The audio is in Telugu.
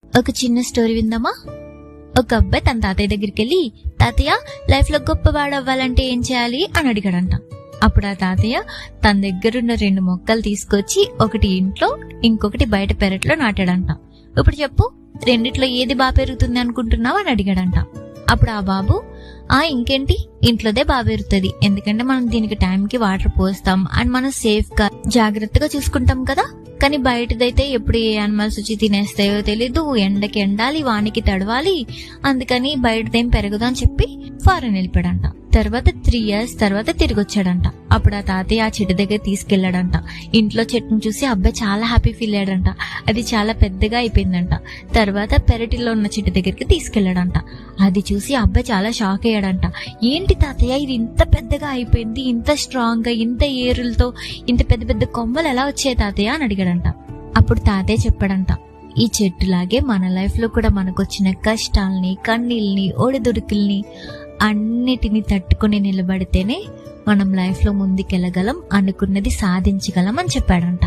ఒక చిన్న స్టోరీ విందామా? ఒక అబ్బాయి తన తాతయ్య దగ్గరికి వెళ్ళి, తాతయ్య, లైఫ్ లో గొప్పవాడు అవ్వాలంటే ఏం చేయాలి అని అడిగాడంట. అప్పుడు ఆ తాతయ్య తన దగ్గరున్న 2 మొక్కలు తీసుకొచ్చి ఒకటి ఇంట్లో, ఇంకొకటి బయట పెరట్లో నాటాడంట. ఇప్పుడు చెప్పు, రెండిట్లో ఏది బాగా పెరుగుతుంది అనుకుంటున్నావు అని అడిగాడంట. అప్పుడు ఆ బాబు, ఇంకేంటి, ఇంట్లోదే బాగా పెరుగుతుంది, ఎందుకంటే మనం దీనికి టైంకి వాటర్ పోస్తాం అండ్ మనం సేఫ్ గా జాగ్రత్తగా చూసుకుంటాం కదా. కానీ బయటదైతే ఎప్పుడు ఏ యానిమల్స్ వచ్చి తినేస్తాయో తెలీదు, ఎండకి ఎండాలి, వానికి తడవాలి, అందుకని బయటదేం పెరగదు అని చెప్పి ఫారెన్ వెళ్ళిపోయాడంట. తర్వాత 3 years తర్వాత తిరిగి వచ్చాడంట. అప్పుడు ఆ తాతయ్య ఆ చెట్టు దగ్గర తీసుకెళ్లాడంట. ఇంట్లో చెట్టును చూసి అబ్బాయి చాలా హ్యాపీ ఫీల్ అయ్యాడంట. అది చాలా పెద్దగా అయిపోయిందంట. తర్వాత పెరటిలో ఉన్న చెట్టు దగ్గరికి తీసుకెళ్లాడంట. అది చూసి అబ్బాయి చాలా షాక్ అయ్యాడంట. ఏంటి తాతయ్య, ఇది ఇంత పెద్దగా అయిపోయింది, ఇంత స్ట్రాంగ్ గా, ఇంత ఏరులతో, ఇంత పెద్ద పెద్ద కొమ్మలు ఎలా వచ్చాయి తాతయ్య అని అడిగాడంట. అప్పుడు తాతయ్య చెప్పాడంట, ఈ చెట్టులాగే మన లైఫ్ లో కూడా మనకొచ్చిన కష్టాల్ని, కన్నీళ్ళని, ఒడిదుడుకుల్ని అన్నిటిని తట్టుకుని నిలబడితేనే మనం లైఫ్ లో ముందుకెళ్ళగలం, అనుకున్నది సాధించగలం అని చెప్పాడంట.